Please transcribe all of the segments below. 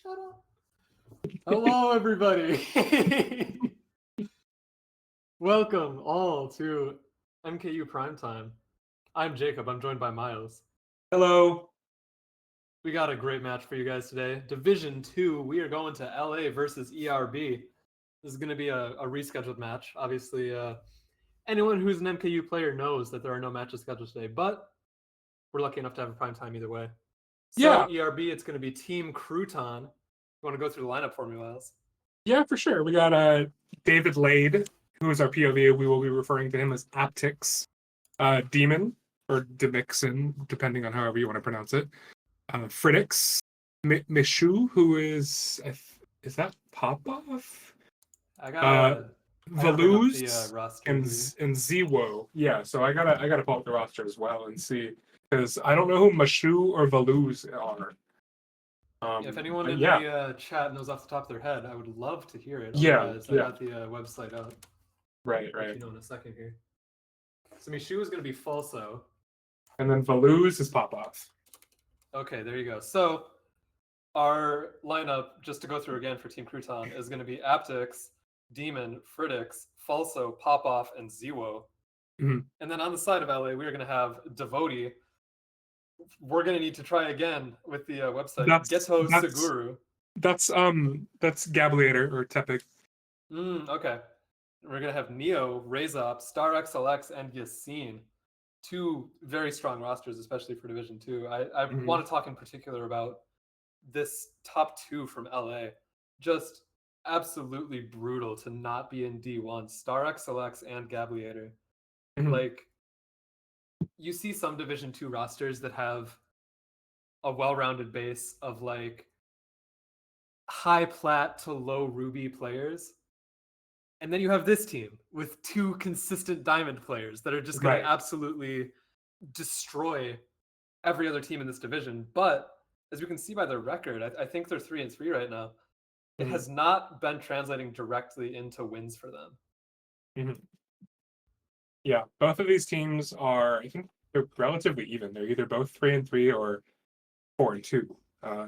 Shut up. Hello, everybody. Welcome all to MKU Primetime. I'm Jacob. I'm joined by Myles. Hello. We got a great match for you guys today. Division 2, we are going to LA versus ERB. This is going to be a rescheduled match. Obviously, anyone who's an MKU player knows that there are no matches scheduled today, but we're lucky enough to have a primetime either way. So, Yeah. ERB, it's going to be Team Croûton. You want to go through the lineup for me, Myles? Yeah, for sure. We got David Lade, who is our POV. We will be referring to him as Aptix. Demon, or Demixon, depending on however you want to pronounce it. Fridix, Mishu, who is that Popov? I gotta Valuz, roster and Zwo. Yeah, so I gotta pull up the roster as well and see, because I don't know who Mishu or Valuz are. If anyone in the chat knows off the top of their head, I would love to hear it. Otherwise, I got the website up. Right. You know, in a second here. So Mishu is going to be Falso. And then Valuz is Popov. Okay, there you go. So our lineup, just to go through again for Team Croûton, is going to be Aptix, Demon, Fridix, Falso, Popov, and Zwo. Mm-hmm. And then on the side of LA, we are going to have Devoty. We're going to need to try again with the website. Geto Seguru. That's Gabliator or Tepig. Okay. We're going to have Neo, Razop, Star XLX, and Yassine. Two very strong rosters, especially for Division 2. I want to talk in particular about this top two from LA. Just absolutely brutal to not be in D1. Star XLX and Gabliator. Like, you see some Division 2 rosters that have a well-rounded base of like high plat to low ruby players. And then you have this team with two consistent diamond players that are just going to absolutely destroy every other team in this division. But as we can see by their record, I think they're 3-3 right now. It has not been translating directly into wins for them. Yeah, both of these teams are, I think they're relatively even. They're either both 3-3 or 4-2.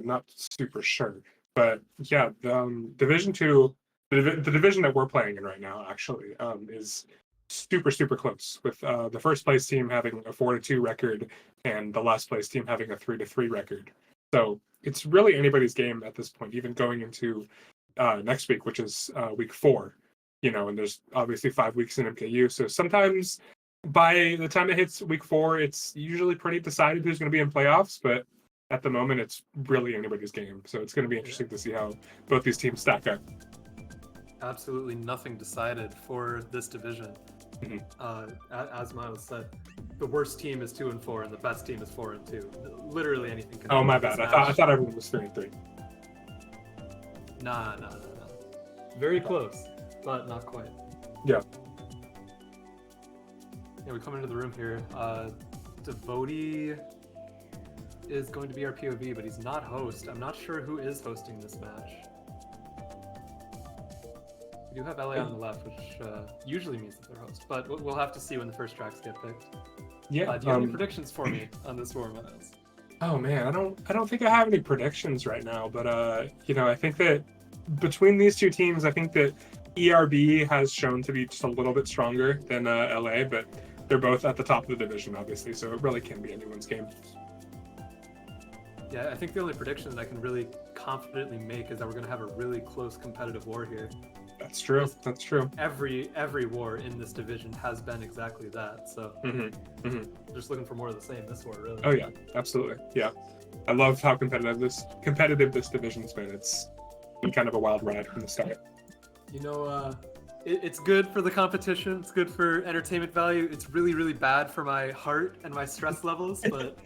Not super sure. But yeah, Division 2, the division that we're playing in right now, actually, is super, super close, with the first place team having a 4-2 record and the last place team having a 3-3 record. So it's really anybody's game at this point, even going into next week, which is week 4. You know, and there's obviously 5 weeks in MKU. So sometimes by the time it hits week 4, it's usually pretty decided who's going to be in playoffs. But at the moment, it's really anybody's game. So it's going to be interesting to see how both these teams stack up. Absolutely nothing decided for this division. As Myles said, the worst team is 2-4 and the best team is 4-2. Literally anything can happen. Oh, my bad. I thought everyone was 3-3. Nah. Very close, but not quite. Yeah. Yeah, we come into the room here. Devoty is going to be our POV, but he's not host. I'm not sure who is hosting this match. We do have LA on the left, which usually means that they're host, but we'll have to see when the first tracks get picked. Yeah. Do you have any predictions for me on this war, Myles? Oh man, I don't think I have any predictions right now, but I think that between these two teams, I think that ERB has shown to be just a little bit stronger than LA, but they're both at the top of the division, obviously, so it really can be anyone's game. Yeah, I think the only prediction that I can really confidently make is that we're going to have a really close competitive war here. That's true. That's true. Every war in this division has been exactly that. So just looking for more of the same this war, really. Oh yeah, absolutely. Yeah, I love how competitive this division's been. It's been kind of a wild ride from the start. You know, it's good for the competition. It's good for entertainment value. It's really, really bad for my heart and my stress levels. But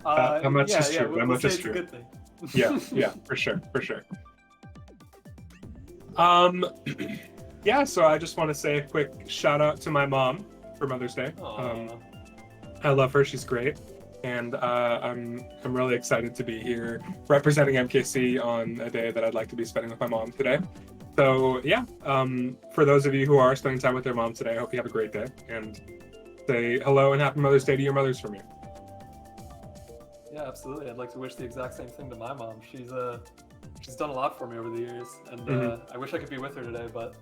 How much yeah, is yeah, true? we'll How much say is it's true? a good thing. Yeah, for sure. Yeah, so I just want to say a quick shout out to my mom for Mother's Day. Aw. I love her; she's great, and I'm really excited to be here representing MKC on a day that I'd like to be spending with my mom today. So yeah, for those of you who are spending time with their mom today, I hope you have a great day, and say hello and happy Mother's Day to your mothers from me. Yeah, absolutely. I'd like to wish the exact same thing to my mom. She's done a lot for me over the years, and I wish I could be with her today, but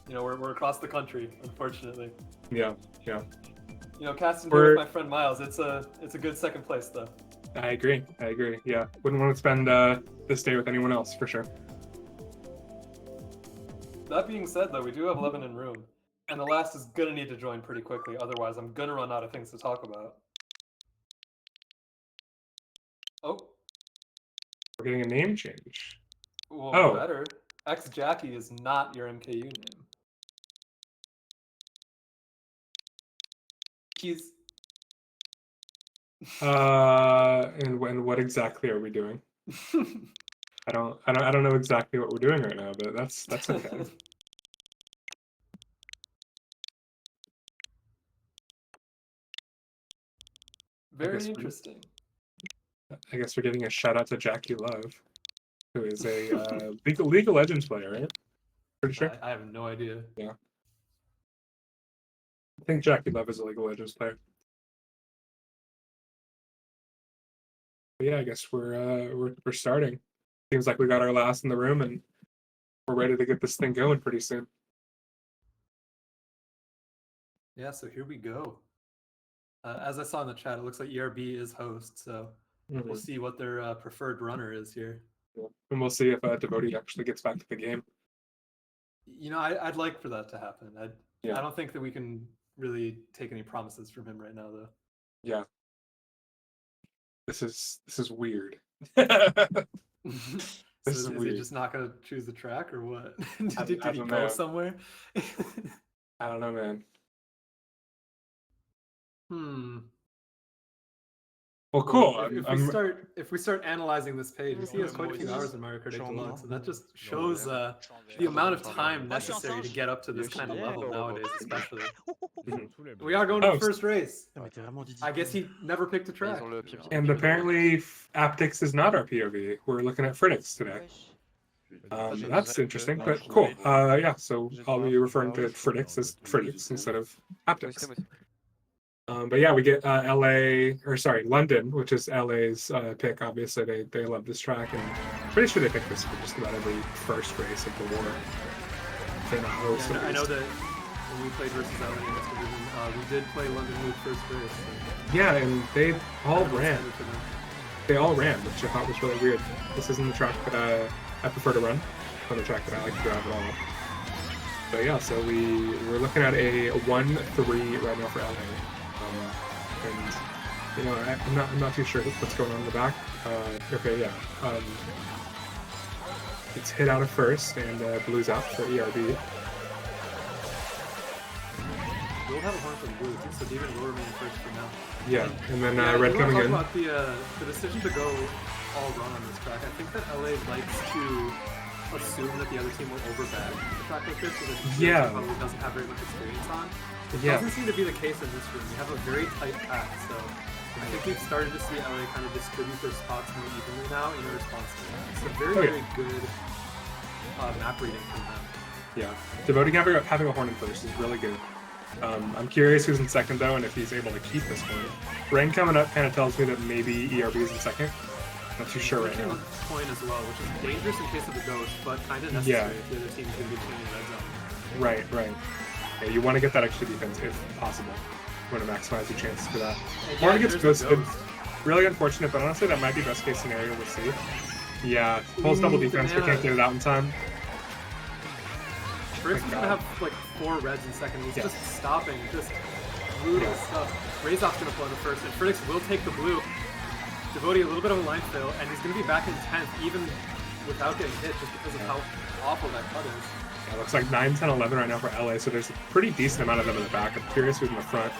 you know, we're across the country, unfortunately. Yeah. You know, casting here with my friend Myles, it's a good second place though. I agree. Yeah, wouldn't want to spend this day with anyone else for sure. That being said, though, we do have 11 in room, and the last is gonna need to join pretty quickly. Otherwise, I'm gonna run out of things to talk about. Oh, We're getting a name change. well, better. X Jackie is not your MKU name. He's. And what exactly are we doing? I don't know exactly what we're doing right now, but that's okay. Very interesting. I guess we're getting a shout out to Jackie Love, who is a League of Legends player, right? Pretty sure. I have no idea. Yeah. I think Jackie Love is a League of Legends player. But yeah, I guess we're starting. Seems like we got our last in the room, and we're ready to get this thing going pretty soon. Yeah, so here we go. As I saw in the chat, it looks like ERB is host, so we'll see what their preferred runner is here. Yeah. And we'll see if Devoty actually gets back to the game. You know, I'd like for that to happen. I don't think that we can really take any promises from him right now, though. Yeah. This is weird. Is he just not going to choose the track, or what? Did he go somewhere? I don't know, man. Well, cool. If we start analyzing this page, we see he has quite a few hours in Mario Kart 8 Deluxe, and that just shows the amount of time necessary to get up to this kind of level nowadays, especially. We are going to the first race. I guess he never picked a track. And apparently, Aptix is not our POV. We're looking at Fritix today. That's interesting, but cool. Yeah, so I'll be referring to Fritix as Fritix instead of Aptix. But yeah, we get London, which is LA's pick. Obviously, they love this track, and I'm pretty sure they pick this for just about every first race of the war. I know that when we played versus LA in this division, we did play London Loop first race. So yeah, and they all ran. They all ran, which I thought was really weird. This isn't the track that I prefer to run, or the track that I like to drive at all. So yeah, so we're looking at a 1-3 right now for LA. And you know, I'm not too sure what's going on in the back. Okay, yeah. It's hit out of first, and Blue's out for ERB. We'll have a horn from Blue, so Demon will remain first for now. Yeah, and then Red coming in. About the decision to go all run on this track. I think that LA likes to assume that the other team will overbag a track like this, so that probably doesn't have very much experience on. It doesn't seem to be the case in this room. We have a very tight pack, so I think we've started to see LA kind of distribute their spots more evenly now in response to that. It's a very good map reading from them. Yeah, Devoty having a horn in first is really good. I'm curious who's in second, though, and if he's able to keep this horn. Rain coming up kind of tells me that maybe ERB is in second. Not too sure right now. Point as well, which is dangerous in case of the ghost, but kind of necessary if the other team's going to be playing red zone. Right. Yeah, you want to get that extra defense if possible. You want to maximize your chances for that. Horn gets ghosted. Really unfortunate, but honestly, that might be best case scenario. We'll see. Yeah, pulls double defense, but can't get it out in time. Fritz is going to have like 4 reds in second. He's just stopping. Just brutal stuff. Razor's going to flow the first, and Fritz will take the blue. Devoty a little bit of a line fail, and he's going to be back in 10th, even without getting hit, just because of how awful that cut is. Yeah, it looks like 9, 10, 11 right now for LA, so there's a pretty decent amount of them in the back. I'm curious who's in the front.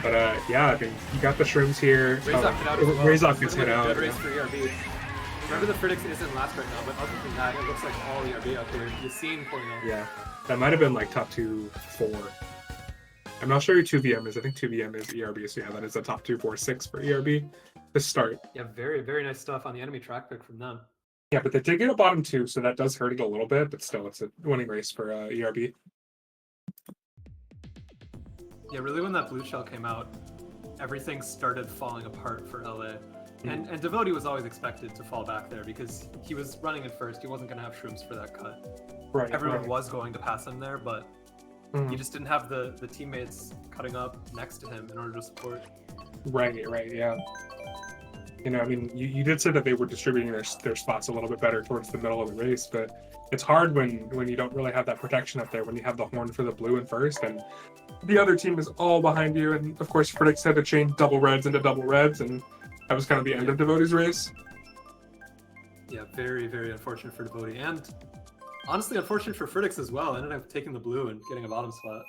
But yeah, I mean, you got the shrooms here. Razok hit out as well. Razok gets hit out. Good race for ERB. Remember the Fridix isn't last right now, but other than that, it looks like all ERB out here. Yassine pulling up. Yeah, that might have been like top 2, 4. I'm not sure who 2VM is. I think 2VM is ERB, so yeah, that is a top 2, 4, 6 for ERB to start. Yeah, very, very nice stuff on the enemy track pick from them. Yeah, but they did get a bottom 2, so that does hurt it a little bit, but still, it's a winning race for ERB. Yeah, really when that blue shell came out, everything started falling apart for LA. And Devoty was always expected to fall back there because he was running in first. He wasn't going to have shrooms for that cut. Right. Everyone was going to pass him there, but he just didn't have the teammates cutting up next to him in order to support. Right, yeah. You know, I mean, you did say that they were distributing their spots a little bit better towards the middle of the race, but it's hard when you don't really have that protection up there, when you have the horn for the blue in first, and the other team is all behind you, and of course, Fridix had to change double reds into double reds, and that was kind of the end of Devoty's race. Yeah, very, very unfortunate for Devoty, and honestly unfortunate for Fridix as well. Ended up taking the blue and getting a bottom spot.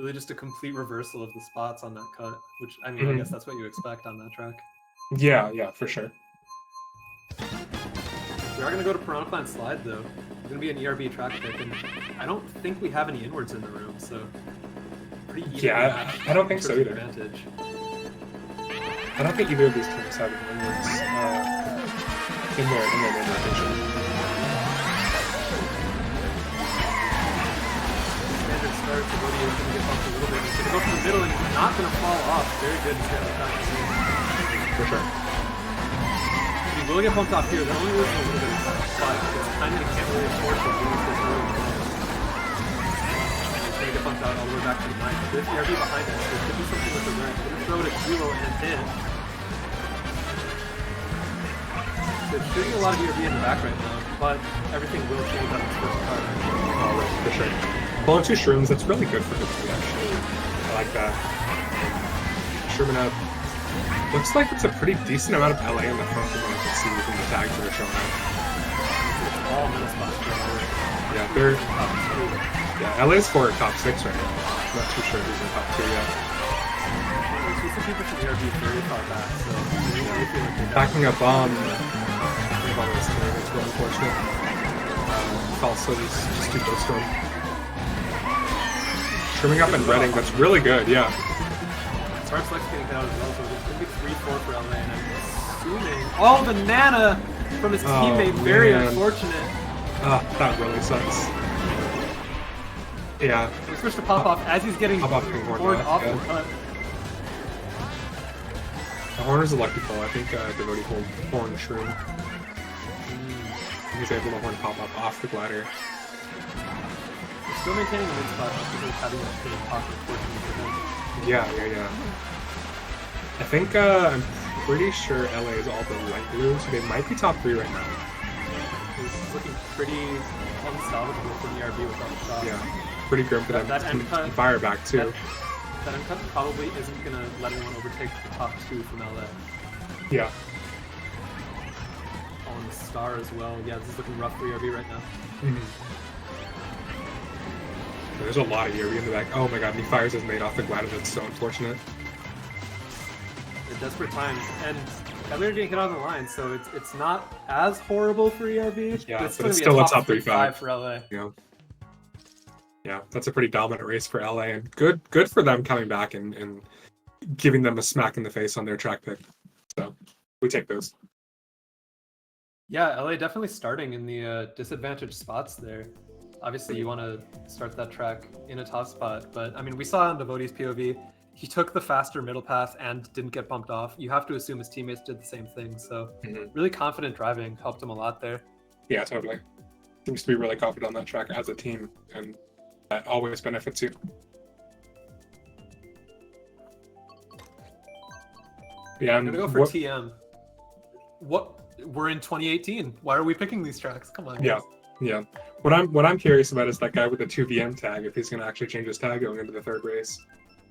Really just a complete reversal of the spots on that cut, which, I mean, I guess that's what you expect on that track. Yeah, for sure. We are going to go to Piranha Plant Slide, though. It's going to be an ERB track pick, and I don't think we have any inwards in the room, so pretty easy. Yeah, I don't think so either. Advantage. I don't think either of these teams have any inwards in their main rotation. Standard start, Devoty is going to get bumped a little bit. He's going to go from the middle, and he's not going to fall off. Very good standard track. For sure. He will get bumped off here. They're only losing a little bit of time, but it's timing and can't really afford to lose this early. He's going to get bumped out all the way back to the 9th. There's ERB behind us. There could be something with the red. He's going to throw it at Kilo and then in. There's shooting a lot of ERB in the back right now, but everything will change on its first cut. Oh, right, for sure. Pulling 2 shrooms, that's really good for Devoty, actually. I like that. Shrooming up. Looks like it's a pretty decent amount of LA in the front from what I can see from the tags that are showing up. It's all middle spots. Yeah, they're LA's for top 6 right now. I'm not too sure who's in top 2 yet. There's some people from ERB very far back, so really feel like they backing up on this turn, it's really unfortunate. Also, just too close to him. Shrooming up and redding, that's really good, yeah. Sparks Lex getting hit out as well, so it's going to be 3-4 for LA, and I'm assuming... Oh, the Nana from his teammate, very unfortunate. That really sucks. Yeah. He's supposed to pop off as he's getting horned off the cut. The horn is a lucky pull. I think Devoty pulled horn shroom. He's able to horn pop up off the glider. We're still maintaining the mid spot because of having that bit of pocket fortunately for him. Yeah. I think I'm pretty sure LA is all the light blue, so they might be top 3 right now. He's looking pretty unsalvageable for the ERB without the shot. Yeah, pretty grim for them that end cut, fire back too. That end cut probably isn't going to let anyone overtake the top 2 from LA. Yeah. On the star as well. Yeah, this is looking rough for ERB right now. There's a lot of ERB in the back. Oh my god, he fires his mate off the glider. That's so unfortunate. In desperate times, and they're getting hit on the line, so it's not as horrible for ERB. Yeah, but it's still a a top 3-5 for LA. Yeah, that's a pretty dominant race for LA, and good for them coming back and giving them a smack in the face on their track pick. So we take those. Yeah, LA definitely starting in the disadvantaged spots there. Obviously, you want to start that track in a top spot, but I mean, we saw on Devoty's POV, he took the faster middle path and didn't get bumped off. You have to assume his teammates did the same thing, so really confident driving helped him a lot there. Yeah, totally. Seems to be really confident on that track as a team, and that always benefits you. Yeah, I'm gonna go for TM. We're in 2018. Why are we picking these tracks? Come on. Yeah. What I'm curious about is that guy with the 2VM tag. If he's gonna actually change his tag going into the 3rd race.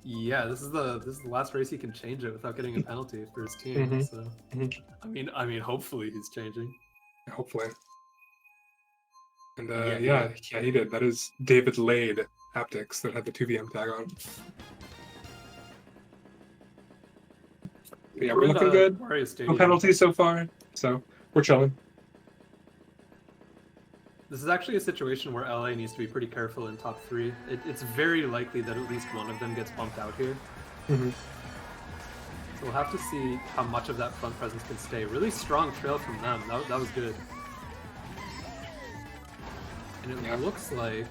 Yeah, this is the last race he can change it without getting a penalty for his team. So, I mean, hopefully he's changing. Hopefully. And Yeah, he did. That is David Lade haptics that had the 2VM tag on. But yeah, we're looking good. No penalties so far, so we're chilling. This is actually a situation where LA needs to be pretty careful in top 3. It's very likely that at least one of them gets bumped out here. Mm-hmm. So we'll have to see how much of that front presence can stay. Really strong trail from them. That was good. And it looks like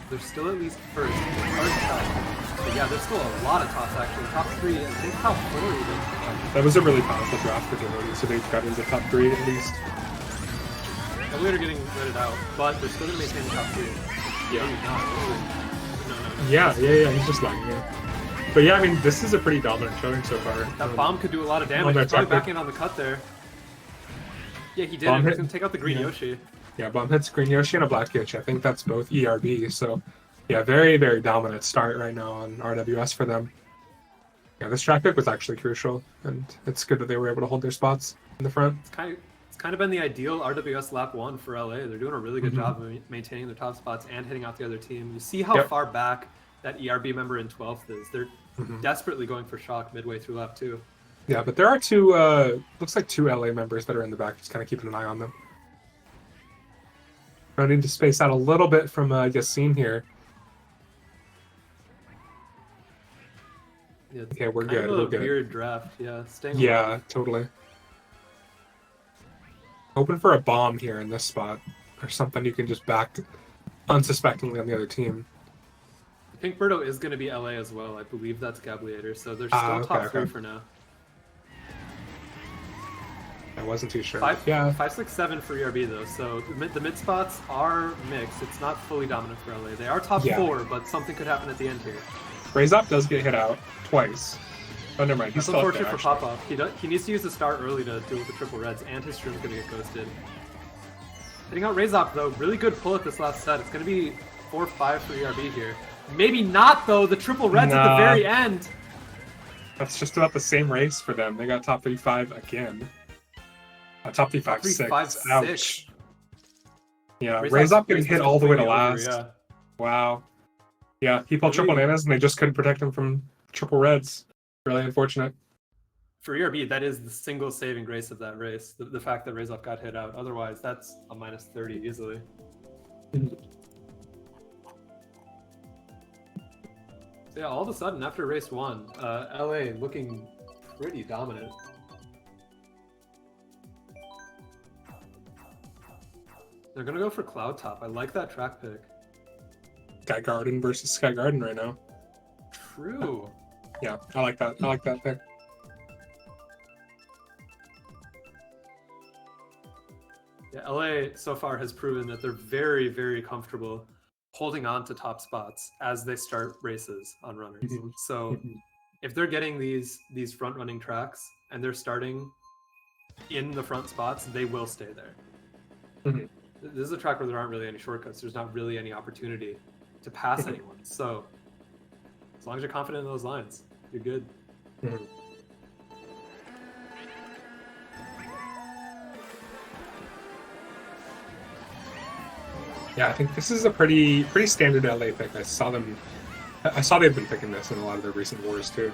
they're still at least first. It's hard to tell. But yeah, there's still a lot of tops actually. Top 3, I think top 4 even. That was a really powerful draft for Devoty, so they've got into top 3 at least. Later getting redded out, but they're still going to maintain the top 3. Yeah. No. Yeah, he's just lagging it. But yeah, I mean, this is a pretty dominant showing so far. That bomb could do a lot of damage. He's probably backing on the cut there. Yeah, he did. He's going to take out the green Yoshi. Yeah, bomb hits green Yoshi and a black Yoshi. I think that's both ERB, so yeah, very, very dominant start right now on RWS for them. Yeah, this track pick was actually crucial, and it's good that they were able to hold their spots in the front. It's kind of been the ideal RWS lap 1 for LA. They're doing a really good job of maintaining their top spots and hitting out the other team. You see how far back that ERB member in 12th is. They're desperately going for shock midway through lap 2. Yeah, but there are two, looks like 2 LA members that are in the back, just kind of keeping an eye on them. I need to space out a little bit from Yassine here. Yeah, okay, we're good. We're good. Weird draft, staying alive. Totally. Hoping for a bomb here in this spot, or something you can just back unsuspectingly on the other team. I think Birdo is going to be LA as well. I believe that's Gabliator, so they're still top 3 for now. I wasn't too sure. 5, 6, 7 for ERB though, so the mid spots are mixed. It's not fully dominant for LA. They are top 4, but something could happen at the end here. Razop does get hit out twice. Oh, never mind. He's still unfortunate for Pop-Off. He needs to use the star early to deal with the triple reds, and his stream's going to get ghosted. Hitting out Razop though, really good pull at this last set. It's going to be 4-5 for ERB here. Maybe not though, the triple reds at the very end. That's just about the same race for them. They got top 35 again. Top 35, 6. Ouch. Yeah, Razop getting hit all the way to last. Wow. Yeah, he pulled triple nanas and they just couldn't protect him from triple reds. Really unfortunate. For ERB, that is the single saving grace of that race. The fact that Razop got hit out. Otherwise, that's a minus 30 easily. So yeah, all of a sudden, after race 1, LA looking pretty dominant. They're going to go for Cloud Top. I like that track pick. Sky Garden versus Sky Garden right now. True. Yeah, I like that. I like that pick. Yeah, LA so far has proven that they're very, very comfortable holding on to top spots as they start races on runners. So if they're getting these front running tracks and they're starting in the front spots, they will stay there. This is a track where there aren't really any shortcuts. There's not really any opportunity to pass anyone. So as long as you're confident in those lines, you're good. Yeah, I think this is a pretty standard LA pick. I saw they've been picking this in a lot of their recent wars too.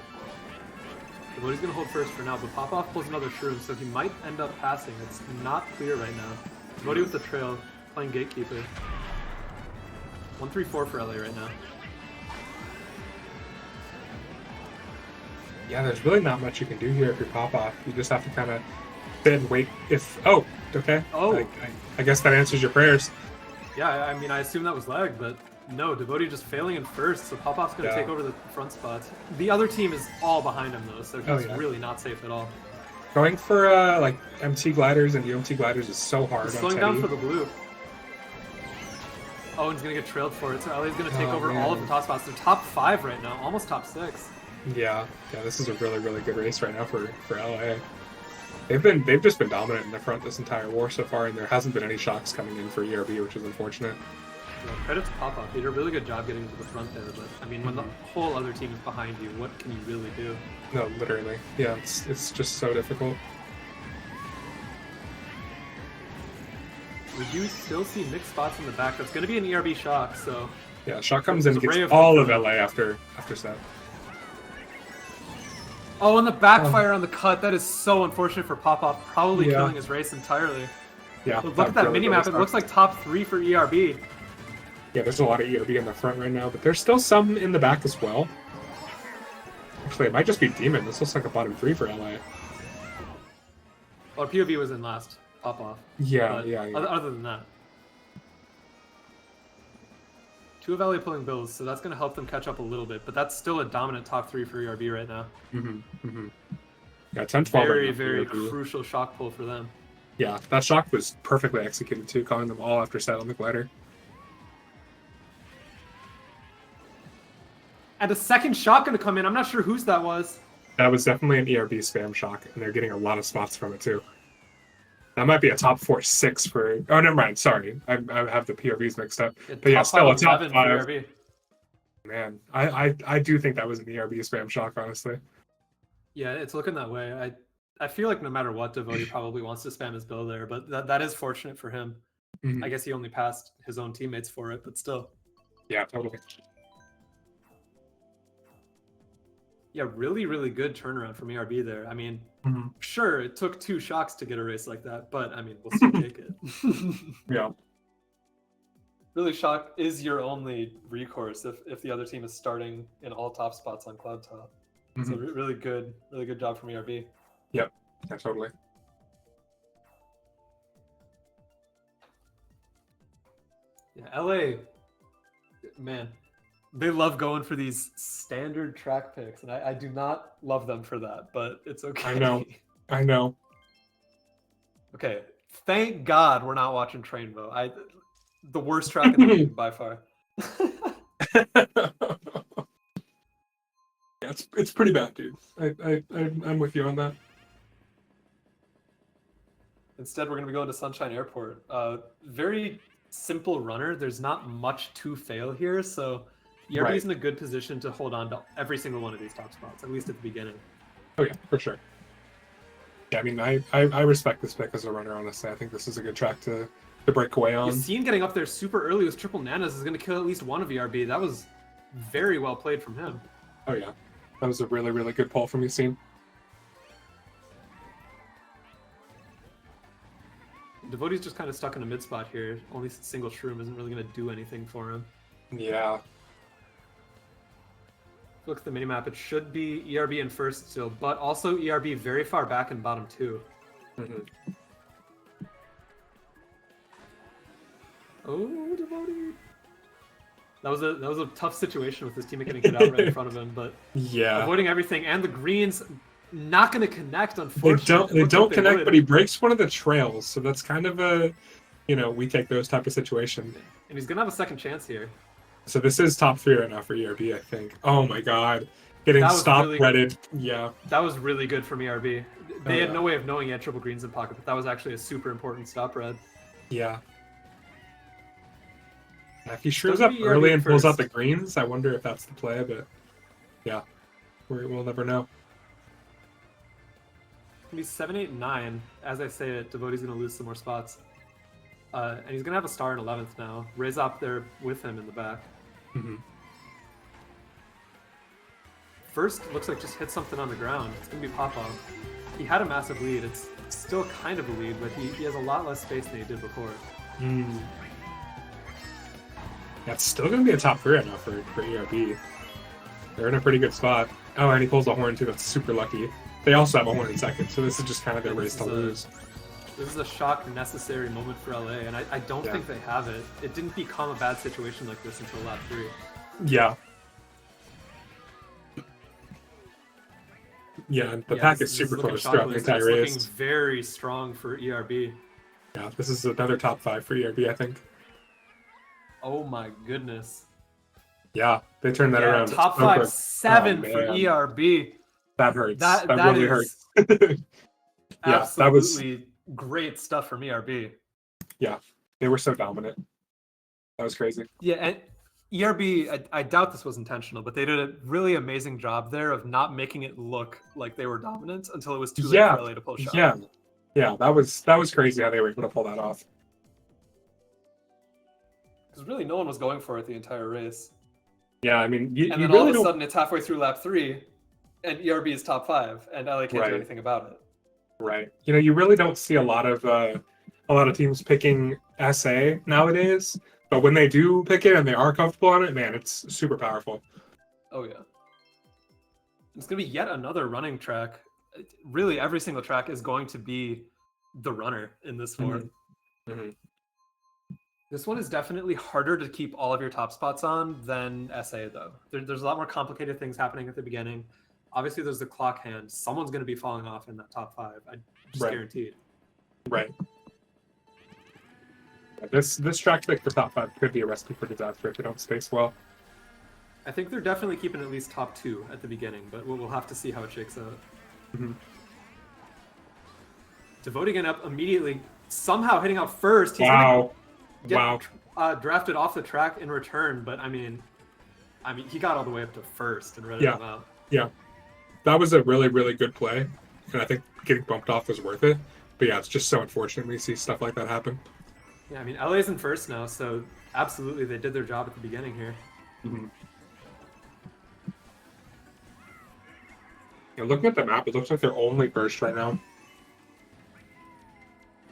Devoty's going to hold first for now, but Pop-Off pulls another shroom, so he might end up passing. It's not clear right now. Devoty with the trail, playing Gatekeeper. 1-3-4 for LA right now. Yeah, there's really not much you can do here if you're Pop-Off. You just have to kind of sit and wait if... Oh, okay. Oh. I guess that answers your prayers. Yeah, I mean, I assume that was lag, but no, Devoty just failing in first, so Pop-Off's going to take over the front spots. The other team is all behind him, though, so he's really not safe at all. Going for, like, MT gliders and UMT gliders is so hard. He's slowing down for the blue. Oh, and he's going to get trailed for it, so LA's going to take over all of the top spots. They're top 5 right now, almost top 6. Yeah, this is a really, really good race right now for LA. They've just been dominant in the front this entire war so far, and there hasn't been any shocks coming in for ERB, which is unfortunate. Yeah, credit to Pop-Off. He did a really good job getting to the front there, but I mean, when the whole other team is behind you, what can you really do? No, literally. Yeah, it's just so difficult. We do still see mixed spots in the back. That's going to be an ERB shock, so... Yeah, shock comes in and There's a ray gets of all hope of for LA after set. Oh, and the backfire on the cut. That is so unfortunate for Pop-Off. Probably Yeah. killing his race entirely. Yeah. But look at that really, mini-map. really It looks like top 3 for ERB. Yeah, there's a lot of ERB in the front right now, but there's still some in the back as well. Actually, it might just be Demon. This looks like a bottom 3 for LA. Well, POV was in last. Pop-Off. Yeah, But yeah. Other than that. 2 of LA pulling bills, so that's going to help them catch up a little bit. But that's still a dominant top 3 for ERB right now. Yeah, 10-12 Very, right now for very ERB. crucial shock pull for them. Yeah, that shock was perfectly executed too, calling them all after set on the glider. And a second shot going to come in. I'm not sure whose that was. That was definitely an ERB spam shock, and they're getting a lot of spots from it too. That might be a top 4-6 for... Oh, never mind. Sorry. I have the POVs mixed up. But yeah, still a top 5. ERB. Man, I do think that was an ERB spam shock, honestly. Yeah, it's looking that way. I feel like no matter what, Devoty probably wants to spam his bill there, but that is fortunate for him. I guess he only passed his own teammates for it, but still. Yeah, totally. Yeah, really, really good turnaround from ERB there. I mean, sure, it took 2 shocks to get a race like that, but I mean, we'll still take it. Yeah. Really, shock is your only recourse if the other team is starting in all top spots on Cloud Top. So really good job from ERB. Yep, yeah, totally. Yeah, LA, man, they love going for these standard track picks, and I do not love them for that, but it's okay. I know. Okay, thank God we're not watching Trainbow. The worst track in the league by far. Yeah, it's pretty bad, dude. I'm with you on that. Instead, we're going to be going to Sunshine Airport. Very simple runner. There's not much to fail here, so ERB is in a good position to hold on to every single one of these top spots, at least at the beginning. Oh yeah, for sure. Yeah, I mean, I respect this pick as a runner, honestly. I think this is a good track to break away on. Yassine getting up there super early with triple nanas is going to kill at least one of ERB. That was very well played from him. Oh yeah, that was a really, really good pull from Yassine. Devoty's just kind of stuck in a mid spot here. Only single shroom isn't really going to do anything for him. Yeah. Look at the minimap. It should be ERB in first still, but also ERB very far back in bottom 2. Oh, Devoty. That was a tough situation with his teammate getting hit out right in front of him, but yeah, avoiding everything, and the greens not going to connect. Unfortunately, they don't connect, but he breaks one of the trails, so that's kind of a, we take those type of situation. And he's gonna have a second chance here. So this is top 3 right now for ERB, I think. Oh my god, getting stop redded. Yeah, that was really good from ERB. They had no way of knowing he had triple greens in pocket, but that was actually a super important stop red. Yeah. If he shrooms up early and pulls out the greens, I wonder if that's the play, but yeah, we'll never know. It's going to be 7, 8, 9. As I say it, Devoty's going to lose some more spots. And he's going to have a star in 11th now. Ray's up there with him in the back. First, looks like just hit something on the ground. It's going to be Pop-Off. He had a massive lead. It's still kind of a lead, but he has a lot less space than he did before. That's still going to be a top 3 right now for ERB. They're in a pretty good spot. Oh, and he pulls a horn too. That's super lucky. They also have a horn in second, so this is just kind of their race to lose. This is a shock necessary moment for LA, and I don't think they have it. It didn't become a bad situation like this until lap 3. Yeah. Yeah, the pack is super close throughout the entire race. Looking very strong for ERB. Yeah, this is another top 5 for ERB, I think. Oh my goodness. Yeah, they turned that around. Top 5, 7 for ERB. That hurts. That really hurts. Yeah, that was great stuff from ERB. Yeah, they were so dominant. That was crazy. Yeah, and ERB, I doubt this was intentional, but they did a really amazing job there of not making it look like they were dominant until it was too late for LA to pull shots. Yeah, that was crazy how they were able to pull that off. Because really no one was going for it the entire race. Yeah, I mean, you And then really all of a don't. sudden it's halfway through lap 3, and ERB is top 5, and LA can't Right. do anything about it. Right. You know, you really don't see a lot of teams picking SA nowadays. But when they do pick it and they are comfortable on it, man, it's super powerful. Oh yeah. It's gonna be yet another running track. Really, every single track is going to be the runner in this form. Mm-hmm. This one is definitely harder to keep all of your top spots on than SA, though. There's a lot more complicated things happening at the beginning. Obviously, there's the clock hand. Someone's going to be falling off in that top 5. I just guaranteed. Right. This track pick for top 5 could be a recipe for disaster if they don't space well. I think they're definitely keeping at least top 2 at the beginning, but we'll have to see how it shakes out. Mm-hmm. Devoty getting up immediately, somehow hitting out first. He's Wow. get drafted off the track in return, but I mean he got all the way up to first and read him out. Yeah, that was a really, really good play, and I think getting bumped off was worth it. But yeah, it's just so unfortunate we see stuff like that happen. Yeah, I mean LA's in first now, so absolutely they did their job at the beginning here. Mm-hmm. Yeah, looking at the map, it looks like they're only first right now.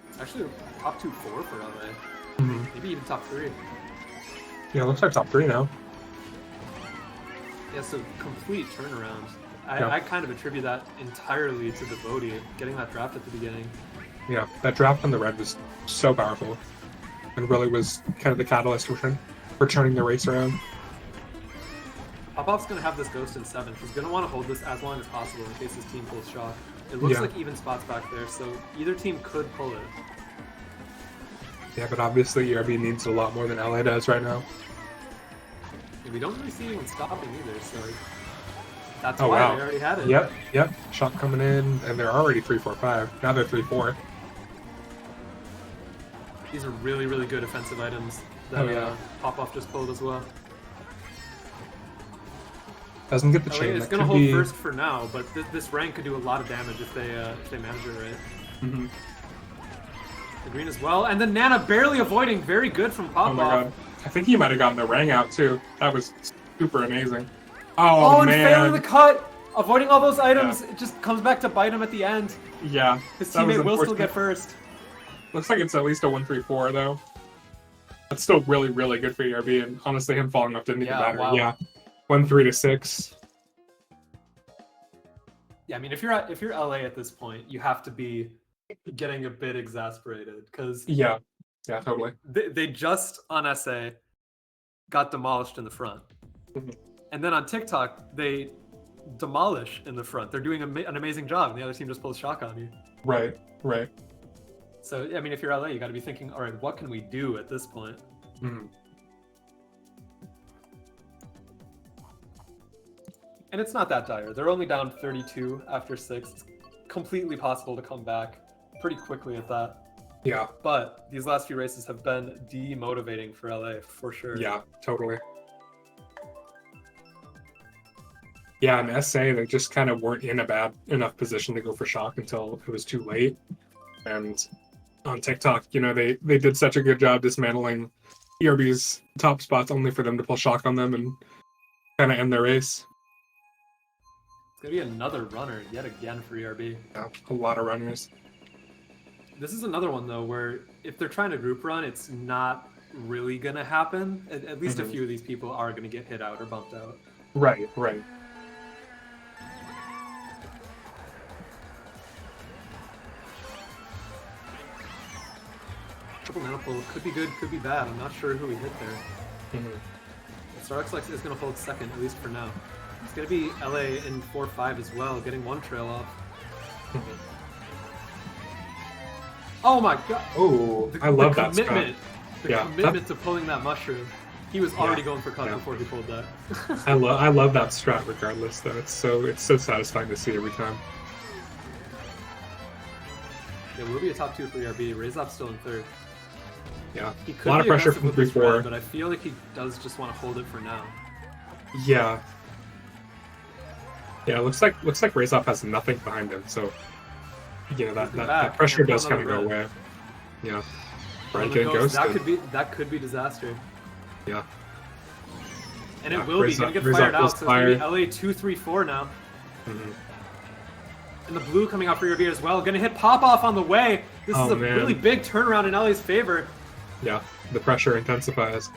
It's actually top 2-4 for LA. Mm-hmm. Maybe even top 3. Yeah, it looks like top 3 now. Yeah, so complete turnaround. I kind of attribute that entirely to Devoty getting that draft at the beginning. Yeah, that draft on the red was so powerful, and really was kind of the catalyst for turning the race around. Popov's going to have this ghost in 7th. He's going to want to hold this as long as possible in case his team pulls shock. It looks like even spots back there, so either team could pull it. Yeah, but obviously ERB needs a lot more than LA does right now. And we don't really see anyone stopping either, so that's why they already had it. Yep. Shot coming in, and they're already 3-4-5. Now they're 3-4. These are really, really good offensive items that Popov just pulled as well. Doesn't get the chain. It's going to hold first for now, but this rank could do a lot of damage if they manage it right. Mm-hmm. The green as well, and then Nana barely avoiding. Very good from Popov. Oh my god. I think he might have gotten the rang out too. That was super amazing. Oh and man. failing the cut! Avoiding all those items, it just comes back to bite him at the end. Yeah. His teammate will still get first. Looks like it's at least a 1-3-4 though. That's still really, really good for ERB, and honestly him falling off didn't even matter. Wow. Yeah. 1-3-6. Yeah, I mean if you're LA at this point, you have to be getting a bit exasperated because Yeah, totally. They just on SA got demolished in the front, and then on TikTok they demolish in the front. They're doing an amazing job, and the other team just pulls shock on you. Right. So I mean, if you're LA, you got to be thinking, all right, what can we do at this point? Mm-hmm. And it's not that dire. They're only down 32 after 6. It's completely possible to come back pretty quickly at that. Yeah. But these last few races have been demotivating for LA, for sure. Yeah, totally. Yeah, in SA, they just kind of weren't in a bad enough position to go for shock until it was too late. And on TikTok, you know, they did such a good job dismantling ERB's top spots only for them to pull shock on them and kind of end their race. It's going to be another runner yet again for ERB. Yeah, a lot of runners. This is another one, though, where if they're trying to group run, it's not really going to happen. At least a few of these people are going to get hit out or bumped out. Right. Triple Manifold could be good, could be bad. I'm not sure who he hit there. StarXLex is going to hold second, at least for now. It's going to be LA in 4-5 as well, getting one trail off. Oh my god! Oh, I love that commitment. Scott. Commitment to pulling that mushroom. He was already going for cut before he pulled that. I love that strat regardless, though. It's so satisfying to see every time. It will be a top 2 for ERB. Razop's still in 3rd. Yeah, He could a lot of be pressure aggressive from with this 3-4. red, but I feel like he does just want to hold it for now. Yeah, it looks like Razop has nothing behind him, so you know that pressure does kind of go away. Yeah, right, getting ghosted. That could be disaster. Yeah. And it will be going to get fired out. So it's going to be LA 2-3-4 now. And the blue coming out for ERB as well. Going to hit pop-off on the way. This is a really big turnaround in LA's favor. Yeah, the pressure intensifies.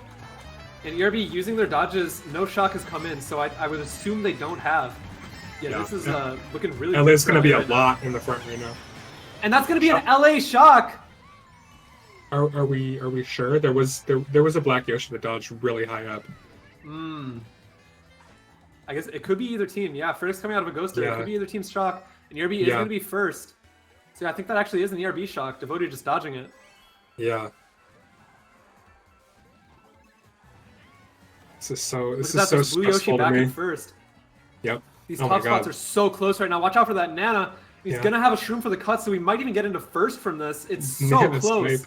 And ERB using their dodges, no shock has come in, so I would assume they don't have. Yeah, this is looking really good. LA's going to be a lot in the front right now. And that's going to be an LA shock. Are we sure? There was a Black Yoshi that dodged really high up. I guess it could be either team. Yeah, first coming out of a ghoster, it could be either team's shock, and ERB is going to be first. So I think that actually is an ERB shock. Devoty just dodging it. Yeah. This is so Blue Yoshi stressful to back me. in first. Yep. These top spots are so close right now. Watch out for that Nana. He's going to have a shroom for the cut, so we might even get into first from this. It's so close.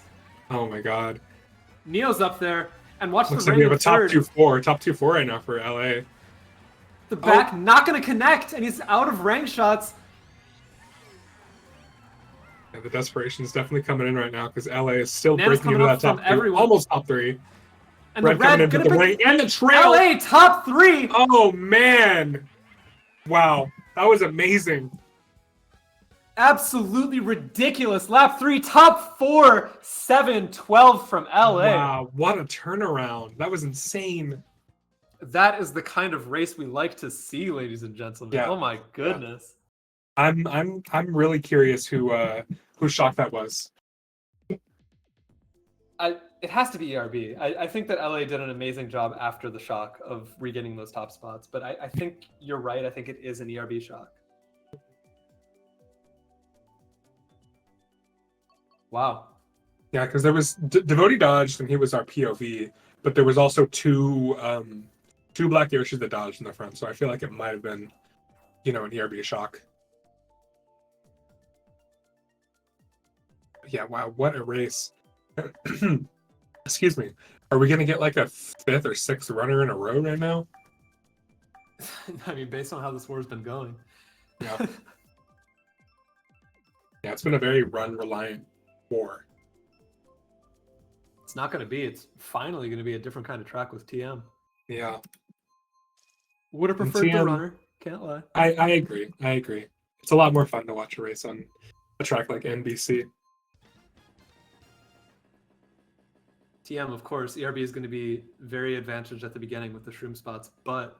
Oh my god. Neo's up there. And watch Looks the like we ring have a top 2-4 right now for LA. The back not going to connect, and he's out of rank shots. Yeah, the desperation is definitely coming in right now because LA is still Nana's breaking into that top 2, almost top 3. And the red coming into the ring and the trail. LA top 3. Oh man! Wow, that was amazing. Absolutely ridiculous. Lap 3, top 4, 7-12 from LA. Wow, what a turnaround. That was insane. That is the kind of race we like to see, ladies and gentlemen. Yeah. Oh my goodness. Yeah. I'm really curious whose shock that was. It has to be ERB. I think that LA did an amazing job after the shock of regaining those top spots, but I think you're right. I think it is an ERB shock. Wow. Yeah, because there was Devoty dodged and he was our POV, but there was also two Black Yoshis that dodged in the front, so I feel like it might have been, an ERB shock. Yeah, wow, what a race. Excuse me. Are we going to get like a 5th or 6th runner in a row right now? I mean, based on how this war's been going. Yeah. Yeah, it's been a very run-reliant war. It's not going to be. It's finally going to be a different kind of track with TM. Yeah. Would have preferred the runner. Can't lie. I agree. It's a lot more fun to watch a race on a track like NBC. TM, of course, ERB is going to be very advantaged at the beginning with the shroom spots, but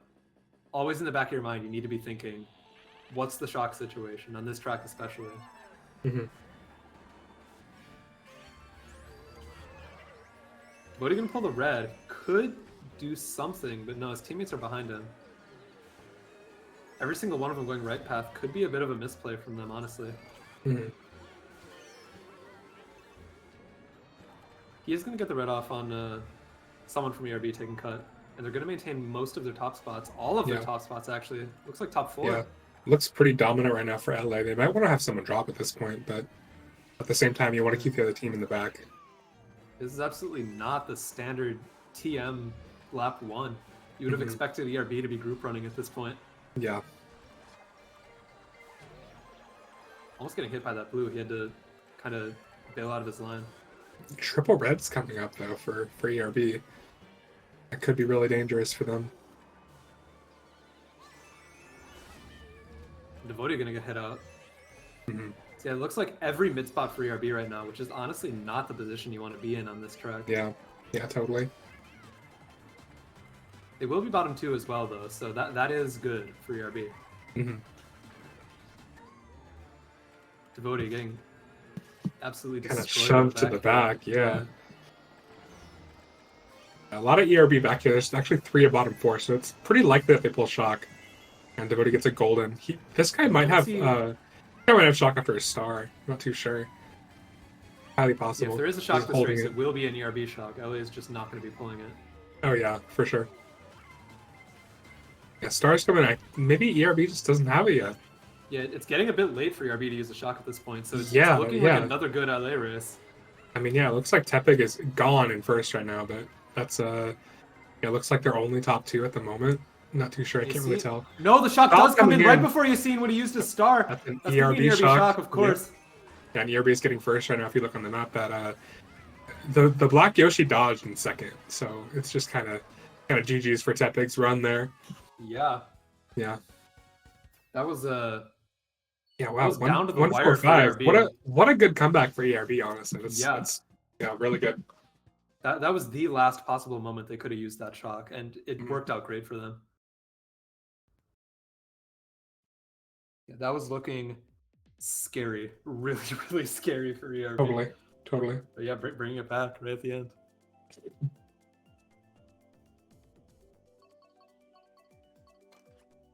always in the back of your mind, you need to be thinking, what's the shock situation on this track especially? Devoty going to pull the red. Could do something, but no, his teammates are behind him. Every single one of them going right path could be a bit of a misplay from them, honestly. He is going to get the red off on someone from ERB taking cut. And they're going to maintain most of their top spots. All of their top spots, actually. Looks like top 4. Yeah. Looks pretty dominant right now for LA. They might want to have someone drop at this point, but at the same time, you want to keep the other team in the back. This is absolutely not the standard TM lap 1. You would have expected ERB to be group running at this point. Yeah. Almost getting hit by that blue. He had to kind of bail out of his line. Triple red's coming up, though, for ERB. That could be really dangerous for them. Devoty gonna get hit out. So yeah, it looks like every mid spot for ERB right now, which is honestly not the position you want to be in on this track. Yeah, totally. They will be bottom 2 as well, though, so that is good for ERB. Devoty getting absolutely kind of destroyed shoved to the back, yeah. A lot of ERB back here. There's actually 3 of bottom 4, so it's pretty likely that they pull shock. And Devoty gets a golden. This guy might have shock after a star. Not too sure. Highly possible. Yeah, if there is a shock this race, it will be an ERB shock. LA is just not going to be pulling it. Oh yeah, for sure. Yeah, star's coming. Maybe ERB just doesn't have it yet. Yeah, it's getting a bit late for ERB to use a shock at this point, so it's looking like another good LA race. I mean, yeah, it looks like Tepig is gone in first right now, but that's it looks like they're only top 2 at the moment. Not too sure. I can't really tell. No, the shock does come in right before Yassine when he used his star. That's an ERB shock, of course. Yeah, and ERB is getting first right now. If you look on the map, that the Black Yoshi dodged in second, so it's just kind of GG's for Tepig's run there. Yeah. Yeah. That was Yeah, that wow. was down to the wire for 145. ERB. What a good comeback for ERB, honestly. That's really good. That was the last possible moment they could have used that shock, and it worked out great for them. Yeah, that was looking scary, really, really scary for ERB. Totally. But yeah, bringing it back right at the end.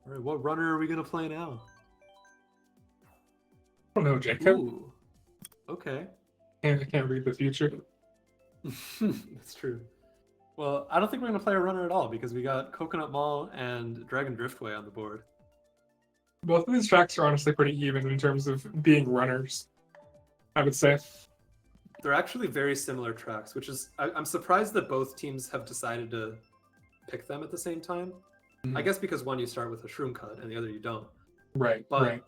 All right, what runner are we gonna play now? I don't know, Jacob. Ooh, okay. I can't read the future. That's true. Well, I don't think we're gonna play a runner at all because we got Coconut Mall and Dragon Driftway on the board. Both of these tracks are honestly pretty even in terms of being runners, I would say. They're actually very similar tracks, which is I'm surprised that both teams have decided to pick them at the same time. I guess because one you start with a shroom cut and the other you don't. Right. But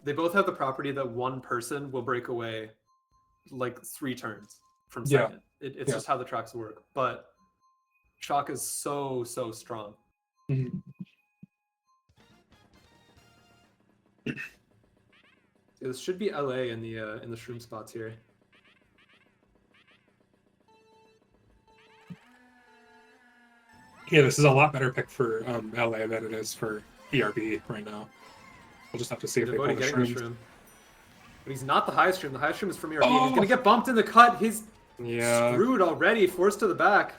they both have the property that one person will break away like 3 turns from second. It's just how the tracks work. But shock is so strong. Mm-hmm. This should be LA in the shroom spots here. Yeah, this is a lot better pick for LA than it is for ERB right now. We'll just have to see if they pull the shroom. But he's not the highest shroom. The highest shroom is from ERB. He's going to get bumped in the cut. He's screwed already, forced to the back.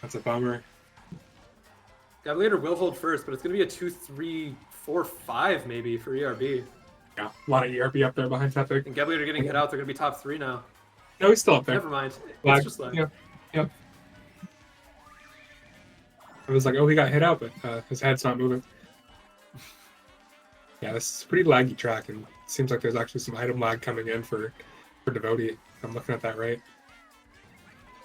That's a bummer. Gablator will hold first, but it's going to be a 2, 3, 4, 5 maybe for ERB. Yeah, a lot of ERB up there behind Tepig. And Gablator getting hit out. They're going to be top 3 now. No, he's still up there. Never mind. Lag. It's just lag. Yep. I was like, oh, he got hit out, but his head's not moving. Yeah, this is a pretty laggy track, and it seems like there's actually some item lag coming in for Devoty. I'm looking at that right.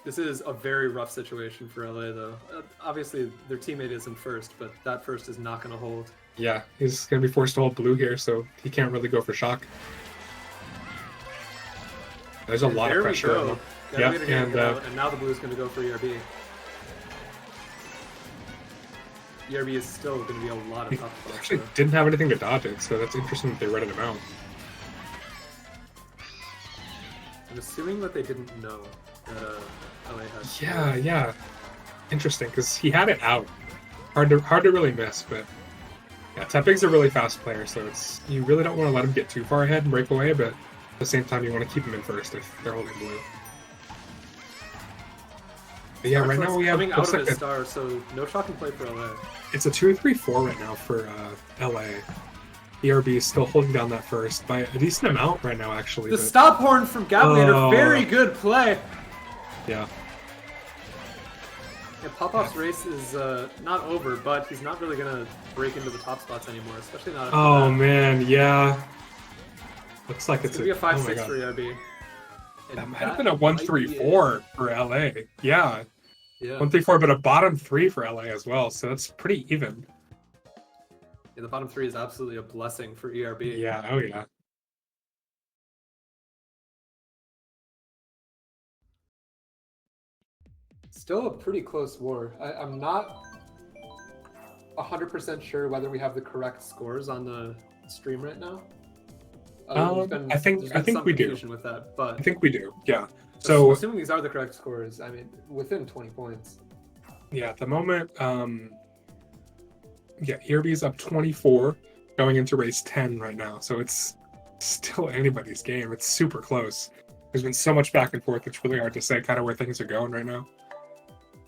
This is a very rough situation for LA, though. Obviously, their teammate is in first, but that first is not going to hold. Yeah, he's going to be forced to hold blue here, so he can't really go for shock. There's a lot of pressure on him. Yeah, and now the blue is going to go for ERB. ERB is still going to be a lot of tough spots. Actually didn't have anything to dodge it, so that's interesting that they read him out. I'm assuming that they didn't know that LA had. Yeah. Interesting, because he had it out. Hard to really miss, but yeah, Tepig's a really fast player, so you really don't want to let him get too far ahead and break away, but at the same time you want to keep him in first if they're holding blue. But yeah, right now we have coming out of his star, so no shock and play for LA. It's a 2-3-4 right now for LA. ERB is still holding down that first by a decent amount right now, actually. The stop horn from Gablator, very good play. Yeah. Popoff's race is not over, but he's not really gonna break into the top spots anymore, especially not. Oh man, yeah. Looks like it's gonna be a 5-6 for ERB. That might have been a 1-3-4 for LA. Yeah. 1-3-4, but a bottom 3 for LA as well, so that's pretty even. Yeah, the bottom 3 is absolutely a blessing for ERB. Yeah, oh yeah. Still a pretty close war. I'm not 100% sure whether we have the correct scores on the stream right now. I think we do. With that, but I think we do. Yeah. So assuming these are the correct scores, I mean, within 20 points. Yeah, at the moment, ERB is up 24 going into race 10 right now. So it's still anybody's game. It's super close. There's been so much back and forth. It's really hard to say kind of where things are going right now.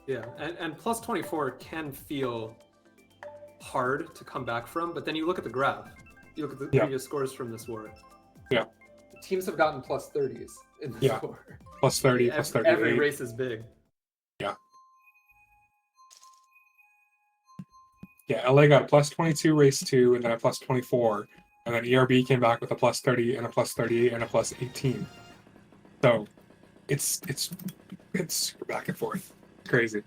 Yeah, and plus 24 can feel hard to come back from, but then you look at the graph. You look at the previous scores from this war. Yeah. Teams have gotten plus 30s in this war. Plus 30, plus 38. Every race is big. Yeah. Yeah, LA got a plus 22 race 2 and then a plus 24. And then ERB came back with a plus 30 and a plus 38 and a plus 18. So it's super back and forth. Crazy.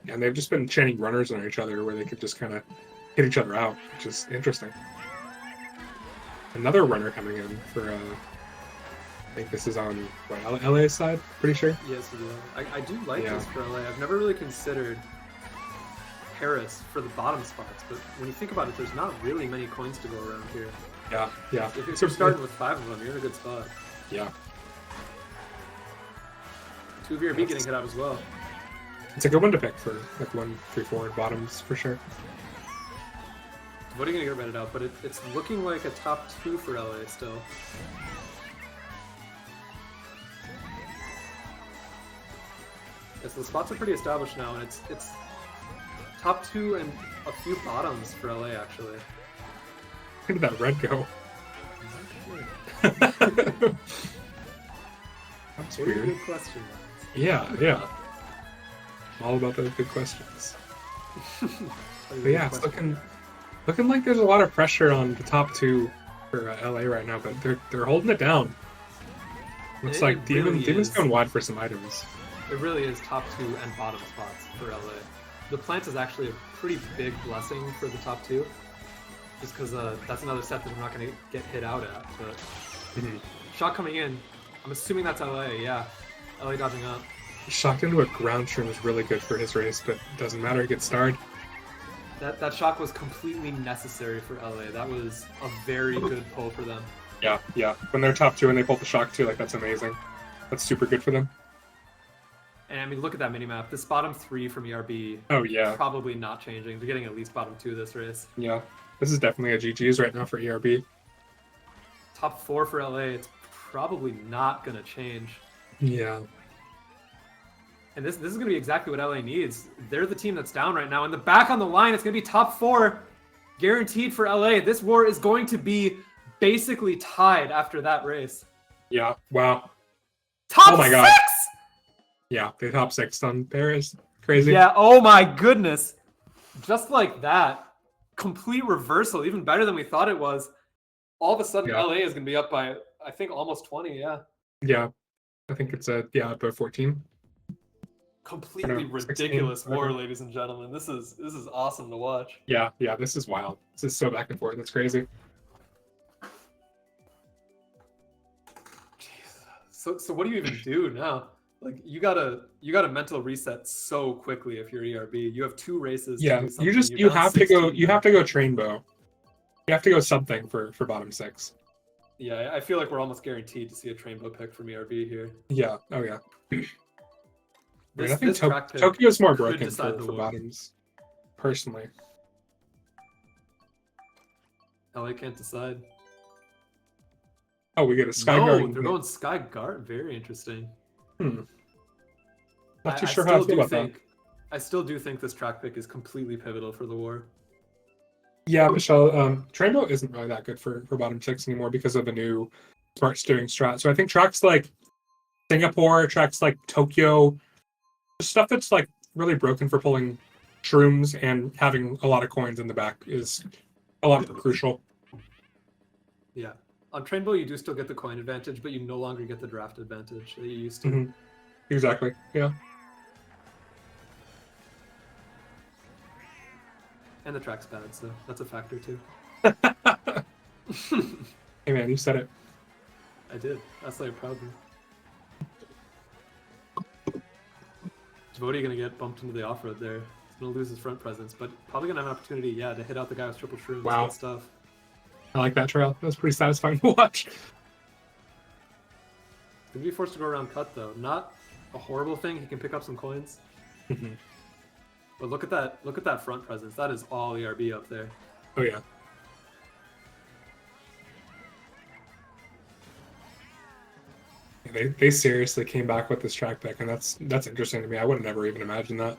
And they've just been chaining runners on each other where they could just kind of hit each other out, which is interesting. Another runner coming in for I think this is on LA's side, pretty sure. Yes, it is. I do like Yeah. this for LA. I've never really considered Paris for the bottom spots, but when you think about it, there's not really many coins to go around here. Yeah, yeah. If you're starting with 5 of them, you're in a good spot. Yeah. 2 of your B getting hit out as well. It's a good one to pick for like 1, 3, 4 bottoms for sure. What are you going to get rented out? But it's looking like a top 2 for LA still. Yes, the spots are pretty established now, and it's top 2 and a few bottoms for LA actually. Where did that red go? That's Very weird. good question. Yeah, yeah. All about those good questions. But yeah, it's looking like there's a lot of pressure on the top 2 for LA right now, but they're holding it down. Looks like Demon's going wide for some items. It really is top 2 and bottom spots for LA. The plant is actually a pretty big blessing for the top 2, just because that's another set that we're not going to get hit out at. But shot coming in, I'm assuming that's LA. Yeah, LA dodging up. Shocked into a ground shroom is really good for his race, but doesn't matter. It gets starred. That shock was completely necessary for LA. That was a very good pull for them. Yeah, yeah. When they're top 2 and they pull the shock too, like that's amazing. That's super good for them. And I mean, look at that minimap. This bottom 3 from ERB. Oh yeah. Probably not changing. They're getting at least bottom 2 this race. Yeah. This is definitely a GG's right now for ERB. Top 4 for LA. It's probably not gonna change. Yeah. And this is going to be exactly what LA needs. They're the team that's down right now. And the back on the line, it's going to be top 4 guaranteed for LA. This war is going to be basically tied after that race. Yeah. Wow. Top Oh my 6! God. Yeah, they top 6 on Paris. Crazy. Yeah, oh my goodness. Just like that. Complete reversal. Even better than we thought it was. All of a sudden, Yeah. LA is going to be up by, I think, almost 20, yeah. Yeah. I think it's about 14. Completely 16, ridiculous war, whatever. ladies and gentlemen. This is awesome to watch. Yeah, yeah, this is wild. This is so back and forth. That's crazy. Jesus. So what do you even do now? Like you gotta mental reset so quickly if you're ERB. You have 2 races. Yeah, to do you something. have to go. You have to go train bow. You have to go something for bottom 6. Yeah, I feel like we're almost guaranteed to see a trainbow pick from ERB here. Yeah. Oh yeah. I think This track pick Tokyo's more could broken decide the for war. bottoms. Personally. LA can't decide. Oh, we get a Sky No, Garden. they're going Sky Guard. Very interesting. Not too sure how I feel about that. I still do think this track pick is completely pivotal for the war. Yeah, Michelle, Trainbow isn't really that good for bottom 6 anymore because of the new smart steering strat. So I think tracks like Singapore, tracks like Tokyo, stuff that's like really broken for pulling shrooms and having a lot of coins in the back is a lot more crucial. Yeah. On Trainbow, you do still get the coin advantage, but you no longer get the draft advantage that you used to. Exactly. Yeah. And the track's bad, so that's a factor too. Hey man, you said it. I did. That's like proud of me. Devoty gonna get bumped into the off-road there. He's gonna lose his front presence, but probably gonna have an opportunity, yeah, to hit out the guy with triple shrooms. Wow. Good stuff. I like that trail. That was pretty satisfying to watch. Gonna be forced to go around cut though. Not a horrible thing. He can pick up some coins. But look at that! Look at that front presence. That is all ERB up there. Oh yeah. They seriously came back with this track pick, and that's interesting to me. I would have never even imagined that.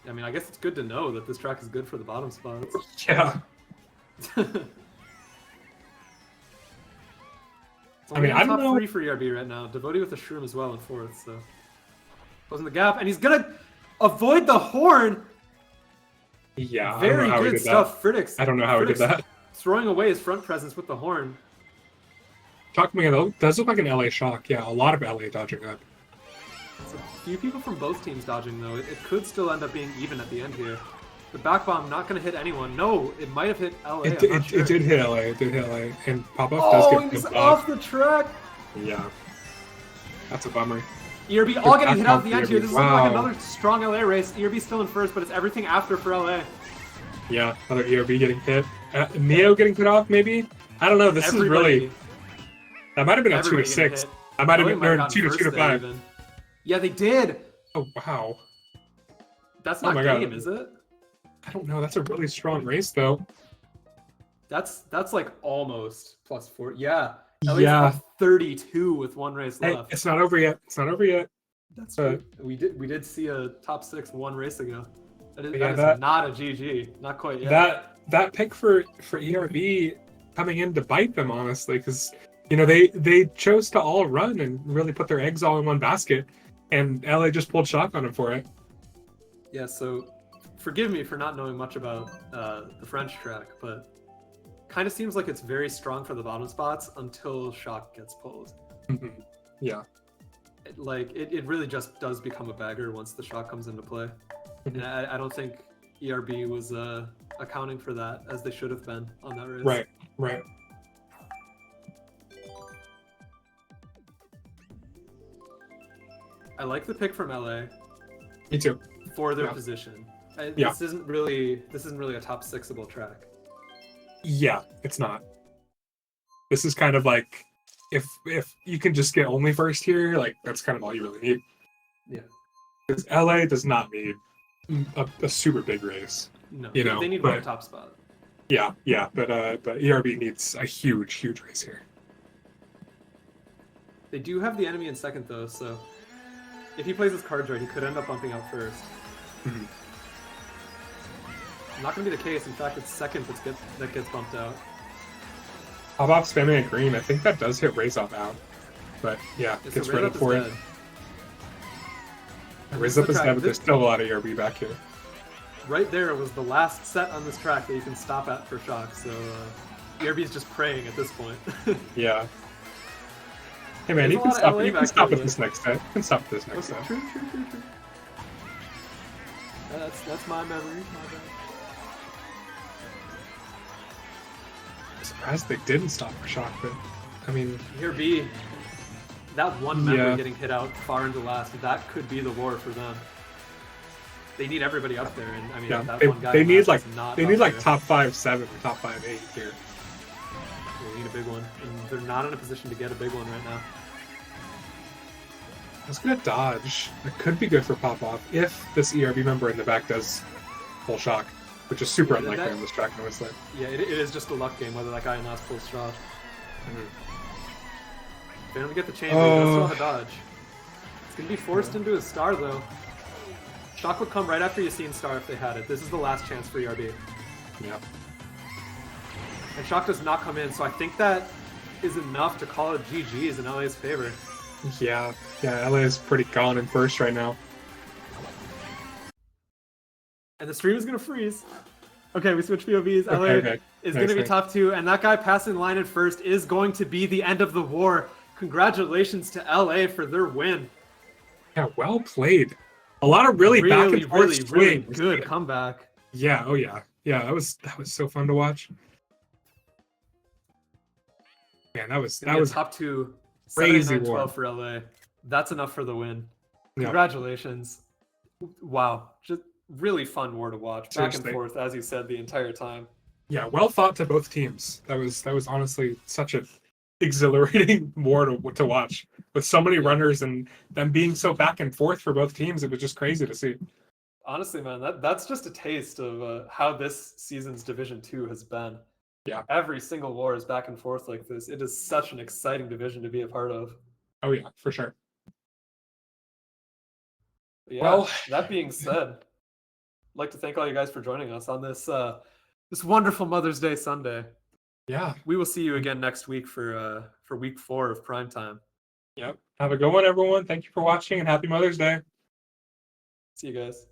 I mean, I guess it's good to know that this track is good for the bottom spots. Yeah. I mean, I don't know. Top 3 for ERB right now. Devoty with the shroom as well in 4th, so closing the gap, and he's gonna avoid the horn. Yeah, very good stuff. Frittix. I don't know how he did that. Throwing away his front presence with the horn. Shock me, though. Does look like an LA shock. Yeah, a lot of LA dodging up. It's a few people from both teams dodging though. It could still end up being even at the end here. The back bomb not going to hit anyone. No, it might have hit LA. It did hit LA. It did hit LA. And Pop-Off does get he's bumped off the track. Yeah. That's a bummer. ERB all getting hit out at back the end off here. ERB. This is looking like Wow. another strong LA race. ERB still in first, but it's everything after for LA. Yeah, another ERB getting hit. Neo getting hit off, maybe? I don't know. This is really... That might have been a 2 to Everybody getting 6. hit. I might have LA been might have or gotten 2 to first 2 to there 5. even. Yeah, they did. Oh, wow. That's Oh not my game, God. is it? I don't know. That's a really strong race, though. That's like almost plus 4. Yeah. LA's Yeah. up 32 with one race Hey, left. it's not over yet. It's not over yet. That's true. We did see a top 6 one race ago. That is Yeah, not a GG. Not quite yet. That pick for ERB coming in to bite them, honestly, because they chose to all run and really put their eggs all in one basket, and LA just pulled shotgun them for it. Yeah, so forgive me for not knowing much about the French track, but kind of seems like it's very strong for the bottom spots until Shock gets pulled. Yeah. It really just does become a bagger once the Shock comes into play. And I don't think ERB was accounting for that as they should have been on that race. Right. I like the pick from LA Me too. for their Yeah. position. Yeah. This isn't really a top 6able track. Yeah, it's not. This is kind of like if you can just get only first here, like that's kind of all you really need. Yeah. Because LA does not need a super big race. No, You know, they need but- one top spot. Yeah, but ERB needs a huge race here. They do have the enemy in second though, so if he plays his cards right, he could end up bumping out first. Mhm. Not going to be the case. In fact, it's second that gets bumped out. Pop off spamming a green. I think that does hit Razop out. But yeah, Yeah, so gets ready Razop is for it. dead. Razop is track. dead, but there's still a lot of ERB back here. Right there was the last set on this track that you can stop at for Shock, so ERB is just praying at this point. Yeah. Hey man, There's you a can lot of stop. LA You can back stop there, at this next set. You can stop at this next Okay, set. true. That's my memory. My bad. I'm surprised they didn't stop for Shock, but I mean, ERB, that one member Yeah. getting hit out far into last, that could be the war for them. They need everybody up there, and I mean, yeah, that one guy they in need last like is not they up need like there. top 5-7 or top 5-8 here. They need a big one, and they're not in a position to get a big one right now. I was gonna dodge. That could be good for pop off if this ERB member in the back does full Shock, which is super Yeah, unlikely that- on this track. I would say. Yeah, it is just a luck game whether that guy in last pulls shot. They don't get the chain, but he does still have a dodge. It's gonna be forced into his star though. Shock would come right after Yassine star if they had it. This is the last chance for ERB. Yeah. And Shock does not come in, so I think that is enough to call it GG's in LA's favor. Yeah. LA is pretty gone in first right now. And the stream is gonna freeze. Okay, we switch POVs. LA Okay. is Nice, gonna be nice. top 2, and that guy passing the line in first is going to be the end of the war. Congratulations to LA for their win. Yeah, well played. A lot of really back and forth really swings. good comeback. Yeah. Oh yeah. Yeah. That was so fun to watch. Man, that was Top 2, crazy 7-9-12 war. for LA. That's enough for the win. Yeah. Congratulations. Wow, just really fun war to watch. Back and Seriously. forth, as you said, the entire time. Yeah, well thought to both teams. That was honestly such a exhilarating war to watch with so many runners and them being so back and forth for both teams. It was just crazy to see. Honestly, man, that's just a taste of how this season's Division 2 has been. Yeah. Every single war is back and forth like this. It is such an exciting division to be a part of. Oh yeah, for sure. But yeah, Well- that being said, I'd like to thank all you guys for joining us on this this wonderful Mother's Day Sunday. Yeah. We will see you again next week for week 4 of Primetime. Yep. Have a good one, everyone. Thank you for watching and happy Mother's Day. See you guys.